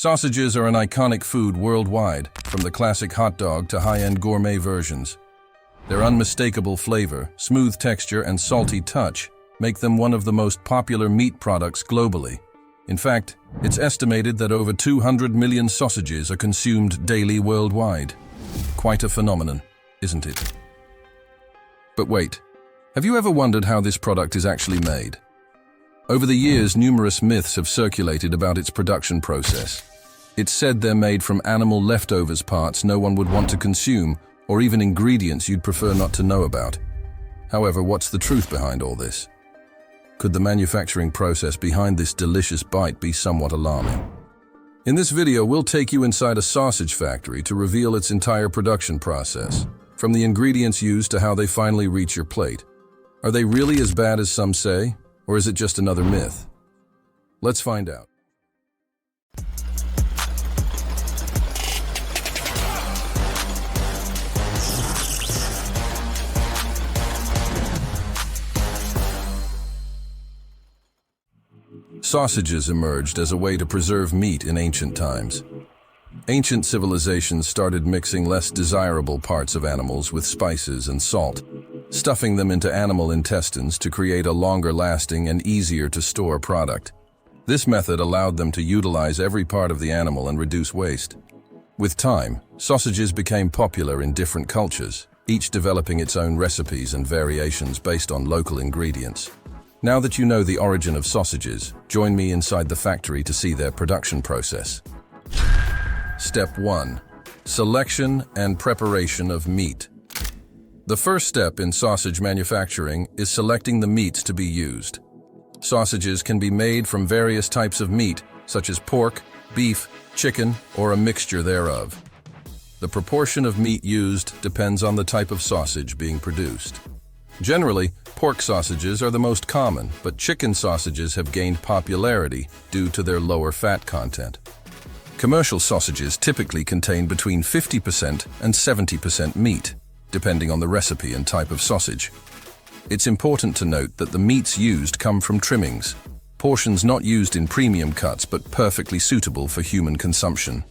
Sausages are an iconic food worldwide, from the classic hot dog to high-end gourmet versions. Their unmistakable flavor, smooth texture, and salty touch make them one of the most popular meat products globally. In fact, it's estimated that over 200 million sausages are consumed daily worldwide. Quite a phenomenon, isn't it? But wait, have you ever wondered how this product is actually made? Over the years, numerous myths have circulated about its production process. It's said they're made from animal leftovers, parts no one would want to consume, or even ingredients you'd prefer not to know about. However, what's the truth behind all this? Could the manufacturing process behind this delicious bite be somewhat alarming? In this video, we'll take you inside a sausage factory to reveal its entire production process, from the ingredients used to how they finally reach your plate. Are they really as bad as some say, or is it just another myth? Let's find out. Sausages emerged as a way to preserve meat in ancient times. Ancient civilizations started mixing less desirable parts of animals with spices and salt, stuffing them into animal intestines to create a longer-lasting and easier-to-store product. This method allowed them to utilize every part of the animal and reduce waste. With time, sausages became popular in different cultures, each developing its own recipes and variations based on local ingredients. Now that you know the origin of sausages, join me inside the factory to see their production process. Step 1. Selection and preparation of meat. The first step in sausage manufacturing is selecting the meats to be used. Sausages can be made from various types of meat, such as pork, beef, chicken, or a mixture thereof. The proportion of meat used depends on the type of sausage being produced. Generally, pork sausages are the most common, but chicken sausages have gained popularity due to their lower fat content. Commercial sausages typically contain between 50% and 70% meat, depending on the recipe and type of sausage. It's important to note that the meats used come from trimmings, portions not used in premium cuts but perfectly suitable for human consumption.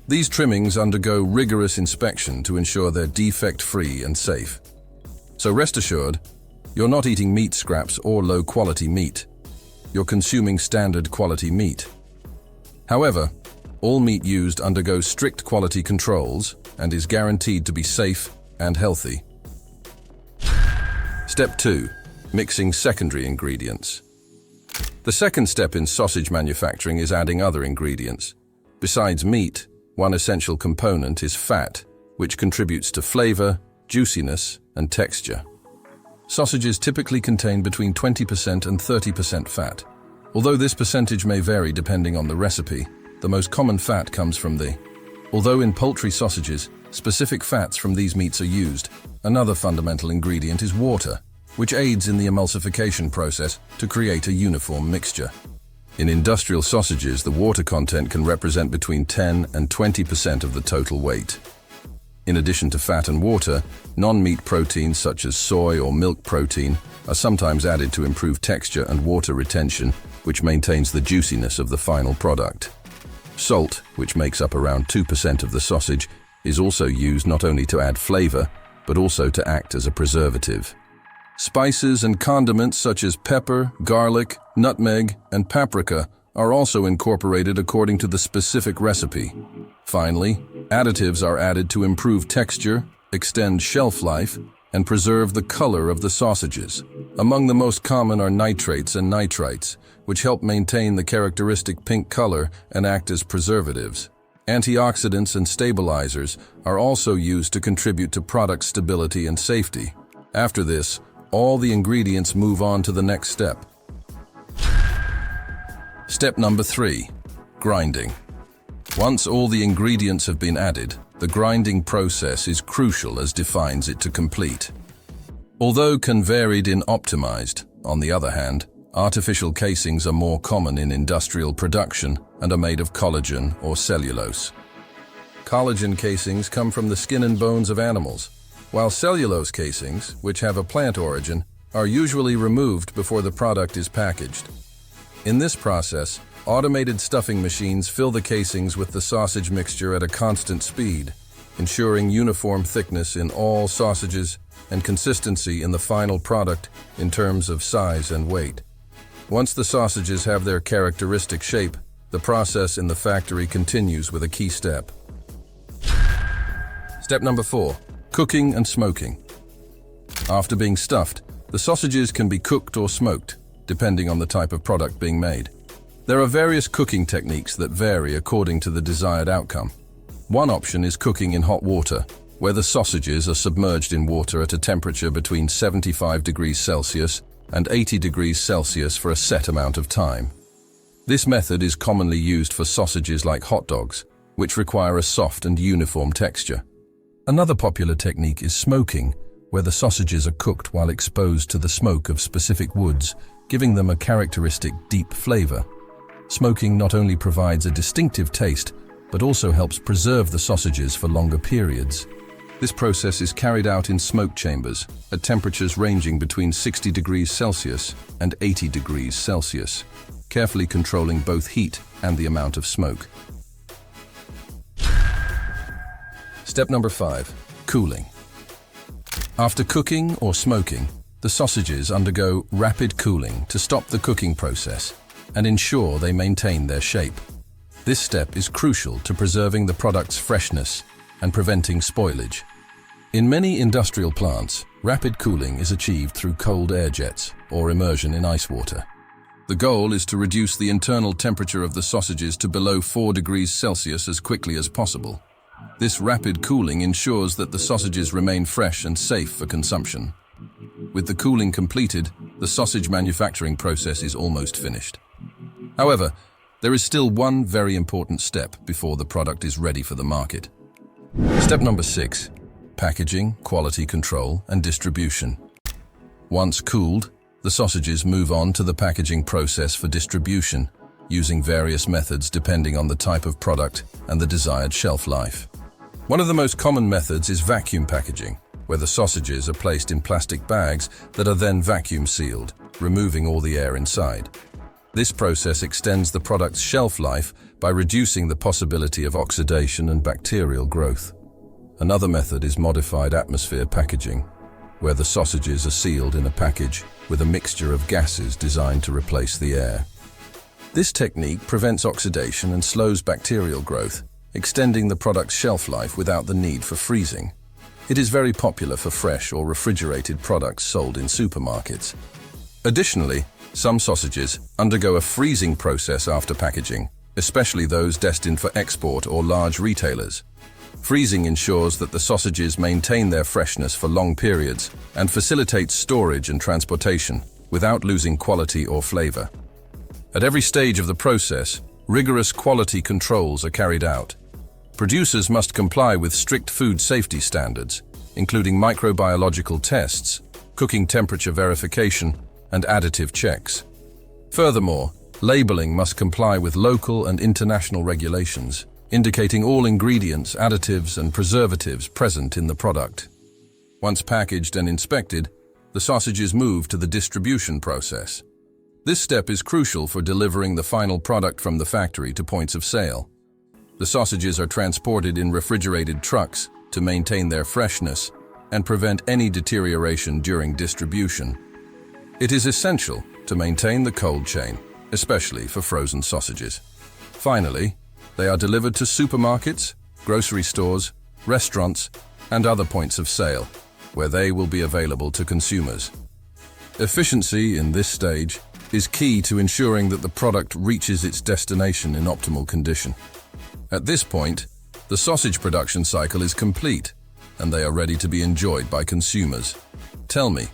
These trimmings undergo rigorous inspection to ensure they're defect-free and safe. So rest assured, you're not eating meat scraps or low-quality meat. You're consuming standard quality meat. However, all meat used undergoes strict quality controls and is guaranteed to be safe and healthy. Step 2. Mixing secondary ingredients. The second step in sausage manufacturing is adding other ingredients. Besides meat, one essential component is fat, which contributes to flavor, juiciness, and texture. Sausages typically contain between 20% and 30% fat. Although this percentage may vary depending on the recipe, the most common fat comes from Although in poultry sausages, specific fats from these meats are used, another fundamental ingredient is water, which aids in the emulsification process to create a uniform mixture. In industrial sausages, the water content can represent between 10 and 20% of the total weight. In addition to fat and water, non-meat proteins such as soy or milk protein are sometimes added to improve texture and water retention, which maintains the juiciness of the final product. Salt, which makes up around 2% of the sausage, is also used not only to add flavor, but also to act as a preservative. Spices and condiments such as pepper, garlic, nutmeg, and paprika are also incorporated according to the specific recipe. Finally, additives are added to improve texture, extend shelf life, and preserve the color of the sausages. Among the most common are nitrates and nitrites, which help maintain the characteristic pink color and act as preservatives. Antioxidants and stabilizers are also used to contribute to product stability and safety. After this, all the ingredients move on to the next step. Step number 3. Grinding. Once all the ingredients have been added, the grinding process is crucial as defines it to complete. Although can varied in optimized, on the other hand, artificial casings are more common in industrial production and are made of collagen or cellulose. Collagen casings come from the skin and bones of animals, while cellulose casings, which have a plant origin, are usually removed before the product is packaged. In this process, Automated stuffing machines fill the casings with the sausage mixture at a constant speed, ensuring uniform thickness in all sausages and consistency in the final product in terms of size and weight. Once the sausages have their characteristic shape, the process in the factory continues with a key step. Step number 4. Cooking and smoking. After being stuffed, the sausages can be cooked or smoked, depending on the type of product being made. There are various cooking techniques that vary according to the desired outcome. One option is cooking in hot water, where the sausages are submerged in water at a temperature between 75 degrees Celsius and 80 degrees Celsius for a set amount of time. This method is commonly used for sausages like hot dogs, which require a soft and uniform texture. Another popular technique is smoking, where the sausages are cooked while exposed to the smoke of specific woods, giving them a characteristic deep flavor. Smoking not only provides a distinctive taste, but also helps preserve the sausages for longer periods. This process is carried out in smoke chambers at temperatures ranging between 60 degrees Celsius and 80 degrees Celsius, carefully controlling both heat and the amount of smoke. Step number 5. Cooling. After cooking or smoking, the sausages undergo rapid cooling to stop the cooking process and ensure they maintain their shape. This step is crucial to preserving the product's freshness and preventing spoilage. In many industrial plants, rapid cooling is achieved through cold air jets or immersion in ice water. The goal is to reduce the internal temperature of the sausages to below 4 degrees Celsius as quickly as possible. This rapid cooling ensures that the sausages remain fresh and safe for consumption. With the cooling completed, the sausage manufacturing process is almost finished. However, there is still one very important step before the product is ready for the market. Step number 6. Packaging, quality control, and distribution. Once cooled, the sausages move on to the packaging process for distribution, using various methods depending on the type of product and the desired shelf life. One of the most common methods is vacuum packaging, where the sausages are placed in plastic bags that are then vacuum sealed, removing all the air inside. This process extends the product's shelf life by reducing the possibility of oxidation and bacterial growth. Another method is modified atmosphere packaging, where the sausages are sealed in a package with a mixture of gases designed to replace the air. This technique prevents oxidation and slows bacterial growth, extending the product's shelf life without the need for freezing. It is very popular for fresh or refrigerated products sold in supermarkets. Additionally, some sausages undergo a freezing process after packaging, especially those destined for export or large retailers. Freezing ensures that the sausages maintain their freshness for long periods and facilitates storage and transportation without losing quality or flavor. At every stage of the process, rigorous quality controls are carried out. Producers must comply with strict food safety standards, including microbiological tests, cooking temperature verification, and additive checks. Furthermore, labeling must comply with local and international regulations, indicating all ingredients, additives, and preservatives present in the product. Once packaged and inspected, the sausages move to the distribution process. This step is crucial for delivering the final product from the factory to points of sale. The sausages are transported in refrigerated trucks to maintain their freshness and prevent any deterioration during distribution. It is essential to maintain the cold chain, especially for frozen sausages. Finally, they are delivered to supermarkets, grocery stores, restaurants, and other points of sale, where they will be available to consumers. Efficiency in this stage is key to ensuring that the product reaches its destination in optimal condition. At this point, the sausage production cycle is complete, and they are ready to be enjoyed by consumers. Tell me,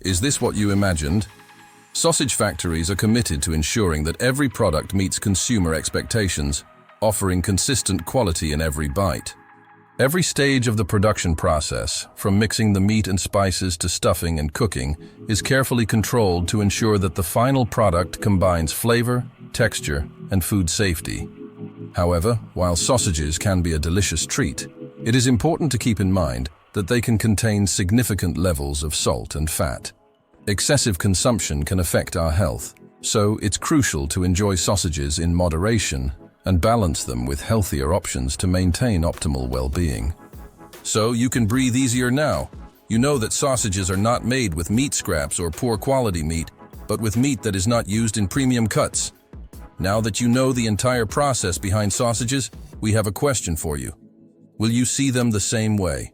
is this what you imagined? Sausage factories are committed to ensuring that every product meets consumer expectations, offering consistent quality in every bite. Every stage of the production process, from mixing the meat and spices to stuffing and cooking, is carefully controlled to ensure that the final product combines flavor, texture, and food safety. However, while sausages can be a delicious treat, it is important to keep in mind that they can contain significant levels of salt and fat. Excessive consumption can affect our health, So it's crucial to enjoy sausages in moderation and balance them with healthier options to maintain optimal well-being. So you can breathe easier now. You know that sausages are not made with meat scraps or poor quality meat, but with meat that is not used in premium cuts. Now that you know the entire process behind sausages, we have a question for you. Will you see them the same way?